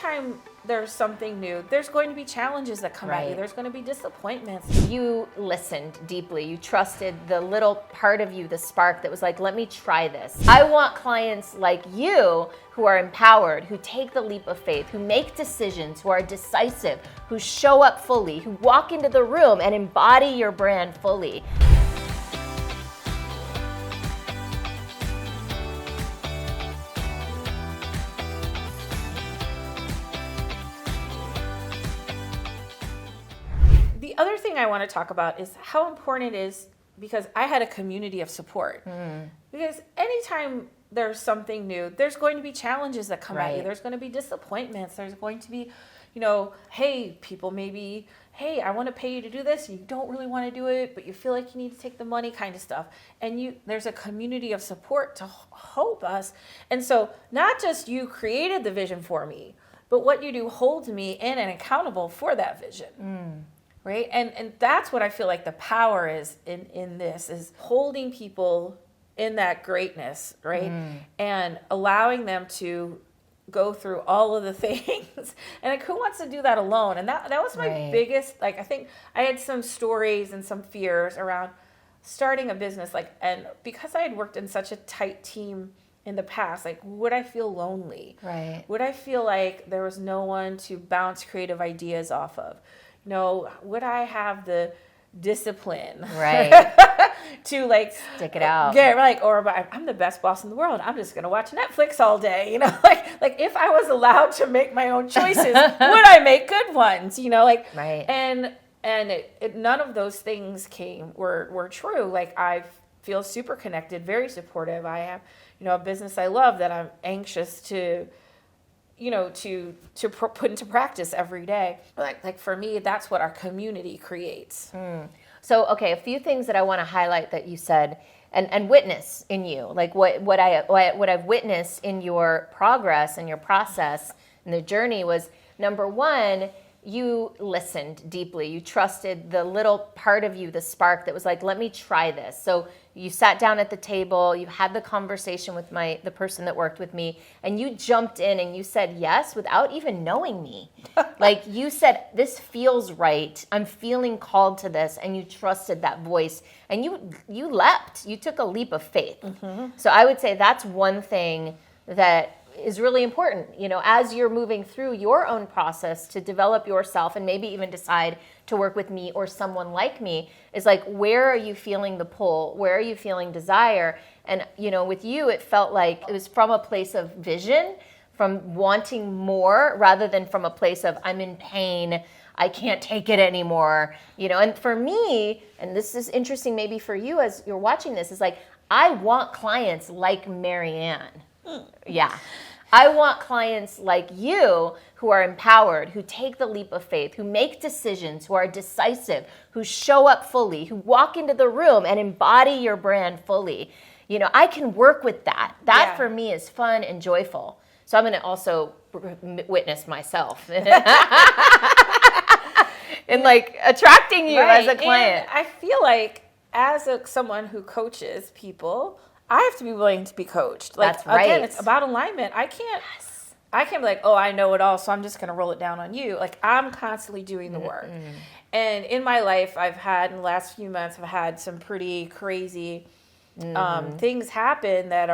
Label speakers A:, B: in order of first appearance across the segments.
A: anytime there's something new, there's going to be challenges that come at you. There's going to be disappointments.
B: You listened deeply. You trusted the little part of you, the spark that was like, let me try this. I want clients like you who are empowered, who take the leap of faith, who make decisions, who are decisive, who show up fully, who walk into the room and embody your brand fully.
A: The other thing I want to talk about is how important it is, because I had a community of support. Because anytime there's something new, there's going to be challenges that come at you. There's going to be disappointments. There's going to be, hey, people maybe, hey, I want to pay you to do this. You don't really want to do it, but you feel like you need to take the money kind of stuff. And there's a community of support to help us. And so not just you created the vision for me, but what you do holds me in and accountable for that vision. Right. And that's what I feel like the power is in this, is holding people in that greatness. Right. And allowing them to go through all of the things. And like, who wants to do that alone? And that was my biggest, I think I had some stories and some fears around starting a business. And because I had worked in such a tight team in the past, would I feel lonely? Would I feel like there was no one to bounce creative ideas off of? Would I have the discipline to
B: stick it out?
A: I'm the best boss in the world. I'm just going to watch Netflix all day. If I was allowed to make my own choices, would I make good ones? And none of those things were true. I feel super connected, very supportive. I have, a business I love that I'm anxious to put into practice every day. Like for me, that's what our community creates.
B: So, okay, a few things that I want to highlight that you said and witness in you, what I've witnessed in your progress and your process and the journey was, number one, you listened deeply. You trusted the little part of you, the spark that was like, let me try this. So you sat down at the table, you had the conversation with the person that worked with me, and you jumped in and you said yes without even knowing me. You said, this feels right. I'm feeling called to this. And you trusted that voice and you leapt. You took a leap of faith. So I would say that's one thing that is really important, as you're moving through your own process to develop yourself and maybe even decide to work with me or someone like me, is where are you feeling the pull? Where are you feeling desire? And, with you, it felt like it was from a place of vision, from wanting more rather than from a place of I'm in pain, I can't take it anymore, and for me, and this is interesting maybe for you as you're watching this, is I want clients like Maryanne. Yeah. I want clients like you who are empowered, who take the leap of faith, who make decisions, who are decisive, who show up fully, who walk into the room and embody your brand fully. I can work with that. That for me is fun and joyful. So I'm going to also witness myself in attracting you as a client.
A: And I feel like as someone who coaches people, I have to be willing to be coached.
B: That's right.
A: Again, it's about alignment. I can't be like, oh, I know it all, so I'm just going to roll it down on you. I'm constantly doing the work. And in my life, in the last few months, I've had some pretty crazy things happen that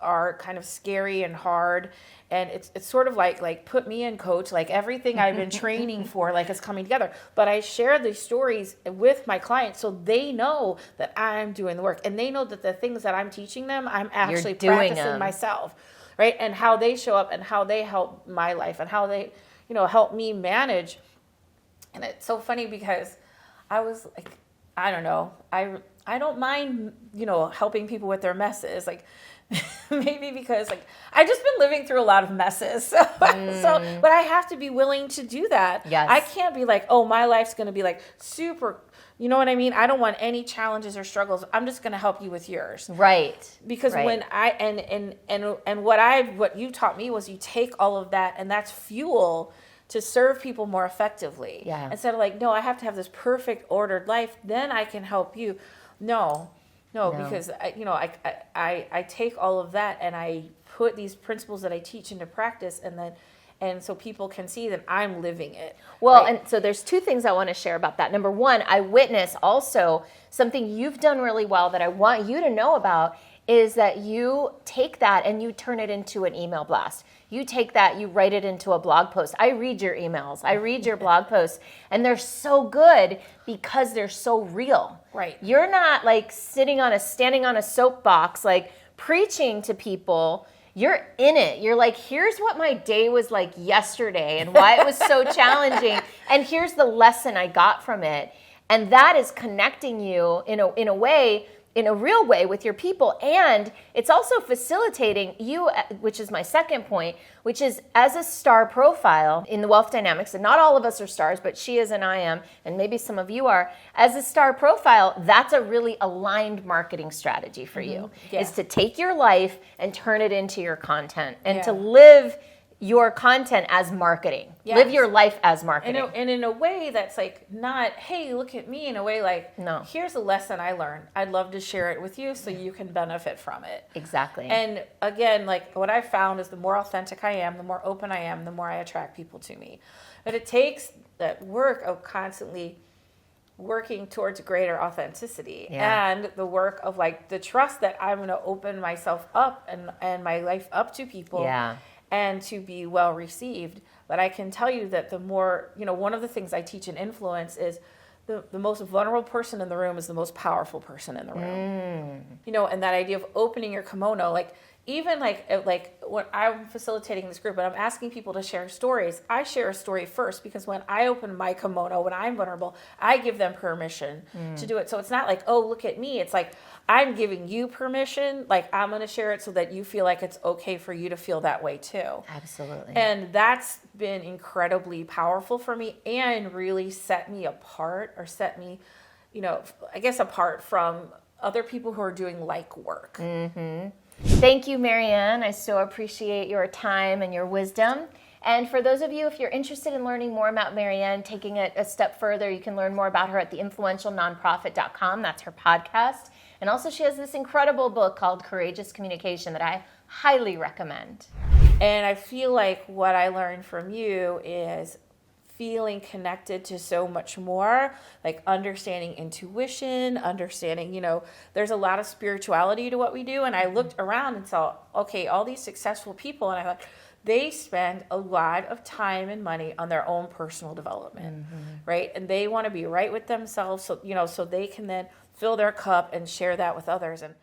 A: are kind of scary and hard. And it's sort of like put me in, coach, everything I've been training for, is coming together. But I share these stories with my clients so they know that I'm doing the work. And they know that the things that I'm teaching them, I'm actually practicing myself, right? And how they show up and how they help my life and how they, help me manage. And it's so funny because I was I don't know, I don't mind, helping people with their messes. Maybe because I've just been living through a lot of messes. But I have to be willing to do that.
B: Yes.
A: I can't be oh, my life's going to be super, you know what I mean? I don't want any challenges or struggles. I'm just going to help you with yours.
B: Right.
A: Because when what you taught me was you take all of that and that's fuel to serve people more effectively.
B: Yeah.
A: Instead of no, I have to have this perfect ordered life, then I can help you. No, because I take all of that and I put these principles that I teach into practice, and And so people can see that I'm living it.
B: Well,
A: right?
B: and so there's two things I want to share about that. Number one, I witness also something you've done really well that I want you to know about is that you take that and you turn it into an email blast. You take that, you write it into a blog post. I read your emails, I read your blog posts, and they're so good because they're so real.
A: Right.
B: You're not like standing on a soapbox, like preaching to people. You're in it. You're like, here's what my day was like yesterday and why it was so challenging. And here's the lesson I got from it. And that is connecting you in a way, in a real way with your people. And it's also facilitating you, which is my second point, which is as a star profile in the wealth dynamics, and not all of us are stars, but she is and I am, and maybe some of you are, as a star profile, that's a really aligned marketing strategy for you, is to take your life and turn it into your content and to live your content as marketing. Yes. Live your life as marketing.
A: And in a way that's like not, hey, look at me, in a way like,
B: no,
A: here's a lesson I learned. I'd love to share it with you so you can benefit from it.
B: Exactly.
A: And again, like what I found is the more authentic I am, the more open I am, the more I attract people to me. But it takes that work of constantly working towards greater authenticity and the work of like the trust that I'm going to open myself up and my life up to people. And to be well received. But I can tell you that the more, one of the things I teach in influence is the most vulnerable person in the room is the most powerful person in the room. And that idea of opening your kimono, like even like when I'm facilitating this group and I'm asking people to share stories, I share a story first because when I open my kimono, when I'm vulnerable, I give them permission to do it. So it's not like, oh, look at me. It's like, I'm giving you permission. Like I'm going to share it so that you feel like it's okay for you to feel that way too.
B: Absolutely.
A: And that's been incredibly powerful for me and really set me apart or set me, I guess apart from other people who are doing like work.
B: Mm-hmm. Thank you, Maryanne. I so appreciate your time and your wisdom. And for those of you, if you're interested in learning more about Maryanne, taking it a step further, you can learn more about her at theinfluentialnonprofit.com. That's her podcast. And also she has this incredible book called Courageous Communication that I highly recommend.
A: And I feel like what I learned from you is feeling connected to so much more, like understanding intuition, understanding, there's a lot of spirituality to what we do. And I looked around and saw, okay, all these successful people, and I thought, they spend a lot of time and money on their own personal development, right? And they want to be right with themselves, so, so they can then fill their cup and share that with others. And